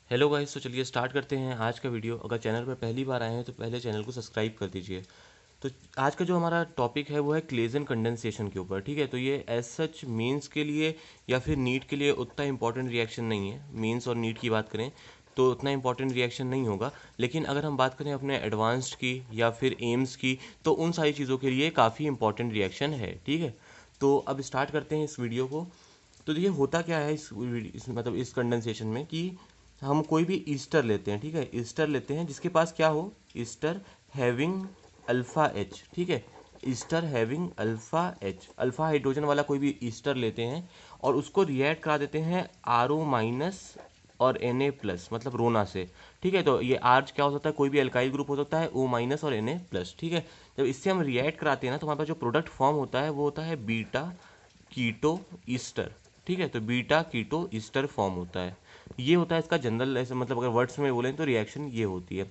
Hello guys, तो चलिए start करते हैं आज का वीडियो। अगर चैनल पर पहली बार आए हैं तो पहले चैनल को सब्सक्राइब कर दीजिए। तो आज का जो हमारा टॉपिक है वो है क्लेजन कंडेंसेशन के ऊपर। ठीक है, तो ये एज सच मेंस के लिए या फिर नीट के लिए उतना इंपॉर्टेंट रिएक्शन नहीं है। मेंस और नीट की बात करें तो उतना इंपॉर्टेंट रिएक्शन नहीं होगा, लेकिन अगर हम बात करें अपने एडवांस्ड की या फिर एम्स की तो उन सारी चीज़ों के लिए काफ़ी इंपॉर्टेंट रिएक्शन है। ठीक है, तो अब स्टार्ट करते हैं इस वीडियो को। तो देखिए होता क्या है मतलब इस कंडेंसेशन में कि हम कोई भी ईस्टर लेते हैं। ठीक है, ईस्टर लेते हैं जिसके पास क्या हो, ईस्टर हैविंग अल्फ़ा एच। ठीक है, Easter having alpha H, alpha hydrogen वाला कोई भी ईस्टर लेते हैं और उसको रिएक्ट करा देते हैं आर ओ माइनस और एन ए प्लस, मतलब रोना से। ठीक है, तो ये आर क्या हो सकता है, कोई भी एल्काइल ग्रुप हो सकता है, ओ माइनस और एन ए प्लस। ठीक है, जब इससे हम रिएक्ट कराते हैं ना तो हमारे पास जो प्रोडक्ट फॉर्म होता है वो होता है बीटा कीटो ईस्टर। ठीक है, तो बीटा कीटो ईस्टर फॉर्म होता है। ये होता है इसका जनरल, ऐसे मतलब अगर वर्ड्स में बोलें तो रिएक्शन ये होती है।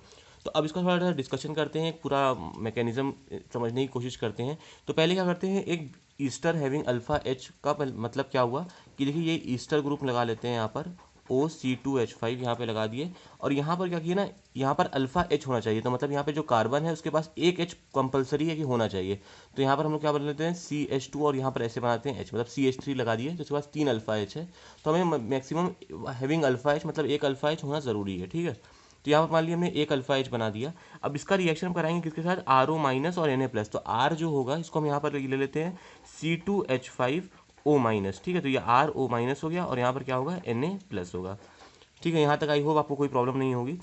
तो अब इसका थोड़ा सा डिस्कशन करते हैं, एक पूरा मैकेनिज्म समझने की कोशिश करते हैं। तो पहले क्या करते हैं, एक ईस्टर हैविंग अल्फा एच का मतलब क्या हुआ कि देखिए ये ईस्टर ग्रुप लगा लेते हैं यहाँ पर, O C2H5 यहाँ पे लगा दिए। और यहाँ पर क्या किया ना, यहाँ पर अल्फा एच होना चाहिए, तो मतलब यहाँ पे जो कार्बन है उसके पास एक एच कंपलसरी है कि होना चाहिए। तो यहाँ पर हम लोग क्या बना लेते हैं CH2 और यहाँ पर ऐसे बनाते हैं एच, मतलब CH3 लगा दिए तो उसके पास 3 अल्फा एच है। तो हमें मैक्सिमम हैविंग अल्फा एच मतलब एक अल्फा एच होना ज़रूरी है। ठीक है, तो यहाँ पर मान लिया हमने एक अल्फा एच बना दिया। अब इसका रिएक्शन हम कराएंगे किसके साथ, आर ओ माइनस और एन ए प्लस। तो आर जो होगा इसको हम यहाँ पर ले लेते हैं C2H5O माइनस। ठीक है, तो ये आर ओ माइनस हो गया और यहाँ पर क्या होगा, एन ए प्लस होगा। ठीक है, यहाँ तक आई होप आपको कोई प्रॉब्लम नहीं होगी।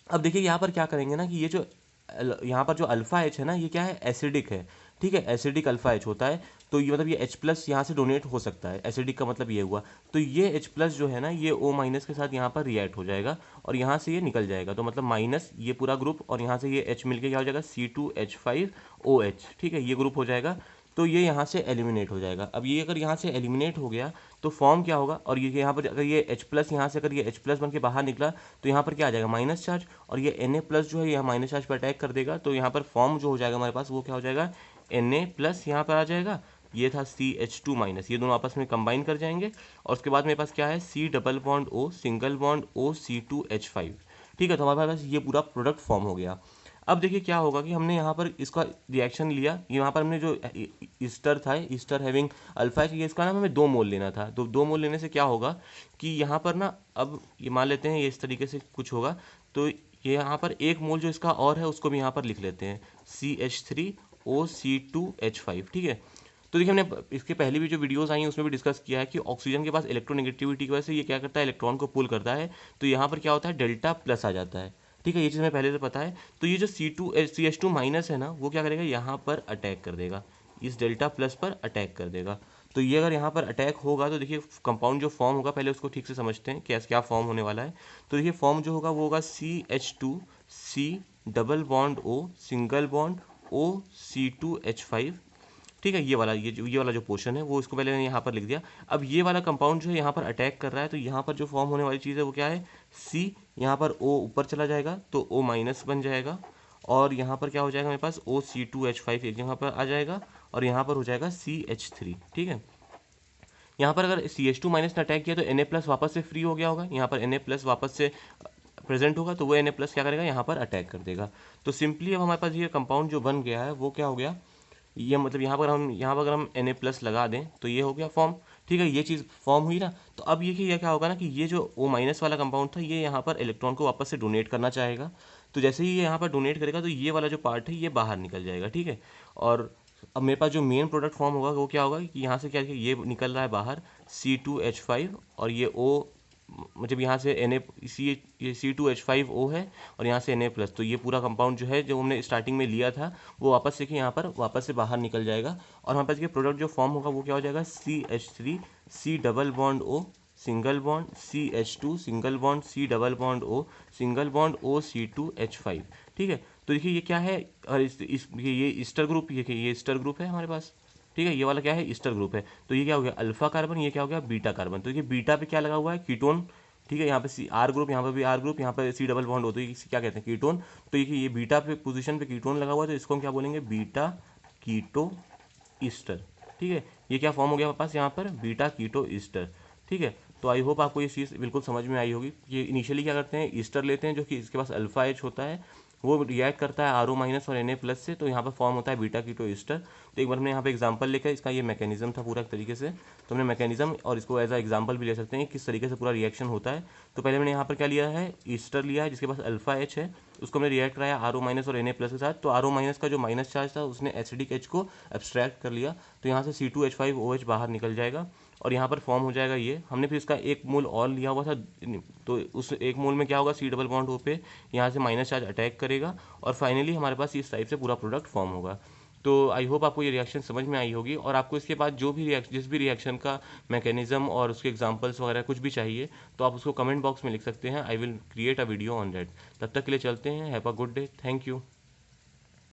अब देखिए यहाँ पर क्या करेंगे ना कि ये जो यहाँ पर जो अल्फ़ा एच है ना, ये क्या है, एसिडिक है। ठीक है, एसिडिक अल्फ़ा एच होता है। तो ये मतलब ये H प्लस यहाँ से डोनेट हो सकता है, एसिडिक का मतलब ये हुआ। तो ये H प्लस जो है ना ये O माइनस के साथ यहाँ पर रिएक्ट हो जाएगा और यहाँ से ये निकल जाएगा। तो मतलब माइनस ये पूरा ग्रुप और यहाँ से ये H मिलके क्या हो जाएगा, C2H5OH। ठीक है, ये ग्रुप हो जाएगा। तो ये यहाँ से एलिमिनेट हो जाएगा। अब ये अगर यहाँ से एलिमिनेट हो गया तो फॉर्म क्या होगा, और ये यहाँ पर अगर ये H प्लस यहाँ से अगर ये H प्लस बन के बाहर निकला तो यहाँ पर क्या आ जाएगा, माइनस चार्ज। और ये Na प्लस जो है यहाँ माइनस चार्ज पर अटैक कर देगा। तो यहाँ पर फॉर्म जो हो जाएगा हमारे पास वो क्या हो जाएगा, Na प्लस यहाँ पर आ जाएगा। ये था CH2 माइनस, ये दोनों आपस में कंबाइन कर जाएंगे और उसके बाद मेरे पास क्या है, C double bond O single bond O C2H5। ठीक है, तो हमारे पास ये पूरा प्रोडक्ट फॉर्म हो गया। अब देखिए क्या होगा कि हमने यहाँ पर इसका रिएक्शन लिया, यहाँ पर हमने जो ईस्टर था, ईस्टर हैविंग अल्फा, ये इसका नाम हमें 2 मोल लेना था। तो 2 मोल लेने से क्या होगा कि यहाँ पर ना, अब ये मान लेते हैं ये इस तरीके से कुछ होगा। तो ये यहाँ पर 1 मोल जो इसका और है उसको भी यहाँ पर लिख लेते हैं, CH3OC2H5। ठीक है, तो देखिए हमने इसके पहले भी जो वीडियोस आई हैं उसमें भी डिस्कस किया है कि ऑक्सीजन के पास इलेक्ट्रोनेगेटिविटी की वजह से ये क्या करता है, इलेक्ट्रॉन को पुल करता है। तो यहाँ पर क्या होता है, डेल्टा प्लस आ जाता है। ठीक है, ये चीज़ हमें पहले से पता है। तो ये जो CH2 माइनस है ना वो क्या करेगा, यहाँ पर अटैक कर देगा, इस डेल्टा प्लस पर अटैक कर देगा। तो ये अगर यहाँ पर अटैक होगा तो देखिए कंपाउंड जो फॉर्म होगा पहले उसको ठीक से समझते हैं क्या क्या फॉर्म होने वाला है। तो देखिए फॉर्म जो होगा वो होगा CH2C double bond O single bond OC2H5। ठीक है, ये वाला जो पोर्शन है वो इसको पहले मैंने यहाँ पर लिख दिया। अब ये वाला कंपाउंड जो है यहाँ पर अटैक कर रहा है, तो यहाँ पर जो फॉर्म होने वाली चीज़ है वो क्या है, C। यहाँ पर O ऊपर चला जाएगा तो O माइनस बन जाएगा और यहाँ पर क्या हो जाएगा मेरे पास, OC2H5 एक जगह पर आ जाएगा और यहाँ पर हो जाएगा CH3। ठीक है, यहाँ पर अगर CH2 माइनस ने अटैक किया तो Na प्लस वापस से फ्री हो गया होगा, यहाँ पर Na प्लस वापस से प्रेजेंट होगा तो वो Na प्लस क्या करेगा, यहाँ पर अटैक कर देगा। तो सिंपली अब हमारे पास ये कंपाउंड जो बन गया है वो क्या हो गया, ये मतलब यहाँ पर अगर हम Na प्लस लगा दें तो ये हो गया फॉर्म। ठीक है, ये चीज़ फॉर्म हुई ना। तो अब ये क्या होगा ना कि ये जो O माइनस वाला कंपाउंड था ये यहाँ पर इलेक्ट्रॉन को वापस से डोनेट करना चाहेगा। तो जैसे ही ये यहाँ पर डोनेट करेगा तो ये वाला जो पार्ट है ये बाहर निकल जाएगा। ठीक है, और अब मेरे पास जो मेन प्रोडक्ट फॉर्म होगा वो क्या होगा कि यहाँ से क्या ये निकल रहा है बाहर C2H5 और ये O, मतलब यहाँ से Na, ये C2H5O है और यहाँ से Na प्लस। तो ये पूरा कंपाउंड जो है जो हमने स्टार्टिंग में लिया था वो वापस से कि यहाँ पर वापस से बाहर निकल जाएगा और हमारे पास ये प्रोडक्ट जो फॉर्म होगा वो क्या हो जाएगा, CH3 C double bond O single bond CH2 single bond C double bond O single bond OC2H5। ठीक है, तो देखिए ये क्या है, और ये ईस्टर ग्रुप, ये ईस्टर ग्रुप है हमारे पास। ठीक है, ये वाला क्या है, ईस्टर ग्रुप है। तो ये क्या हो गया, अल्फा कार्बन, ये क्या हो गया, बीटा कार्बन। तो ये बीटा पे क्या लगा हुआ है, कीटोन। ठीक है, यहाँ पे सी आर ग्रुप, यहाँ पे भी आर ग्रुप, यहाँ पे C डबल बॉन्ड होता है, इसे क्या कहते हैं, कीटोन। तो ये बीटा पे पोजीशन पे कीटोन लगा हुआ है तो इसको हम क्या बोलेंगे, बीटा कीटो ईस्टर। ठीक है, ये क्या फॉर्म हो गया हमारे पास यहाँ पर, बीटा कीटो ईस्टर। ठीक है, तो आई होप आपको ये चीज़ बिल्कुल समझ में आई होगी। ये इनिशियली क्या करते हैं, ईस्टर लेते हैं जो कि इसके पास अल्फा एच होता है, वो रिएक्ट करता है आर माइनस और Na प्लस से, तो यहाँ पर फॉर्म होता है बीटा कीटो ईस्टर। तो एक बार हमने यहाँ पे एग्जांपल लेकर, इसका ये मैकेनिज्म था पूरा एक तरीके से, तो हमने मैकेनिज्म और इसको एज अ एग्जांपल भी ले सकते हैं किस तरीके से पूरा रिएक्शन होता है। तो पहले मैंने यहाँ पर क्या लिया है, ईस्टर लिया है जिसके पास अल्फा एच है, उसको हमने रिएक्ट कराया आर माइनस और Na प्लस के साथ। तो आर माइनस का जो माइनस चार्ज था उसने एसिडिक एच को एब्स्ट्रैक्ट कर लिया, तो यहाँ से C2H5OH बाहर निकल जाएगा और यहाँ पर फॉर्म हो जाएगा ये। हमने फिर इसका 1 मोल और लिया हुआ था, तो उस 1 मोल में क्या होगा, C डबल बॉन्ड O पे यहाँ से माइनस चार्ज अटैक करेगा और फाइनली हमारे पास इस टाइप से पूरा प्रोडक्ट फॉर्म होगा। तो आई होप आपको ये रिएक्शन समझ में आई होगी, और आपको इसके बाद जो भी जिस भी रिएक्शन का मैकेनिज्म और उसके एग्जांपल्स वगैरह कुछ भी चाहिए तो आप उसको कमेंट बॉक्स में लिख सकते हैं। I will create a video on that. तब तक के लिए चलते हैं। Have a good day. Thank you.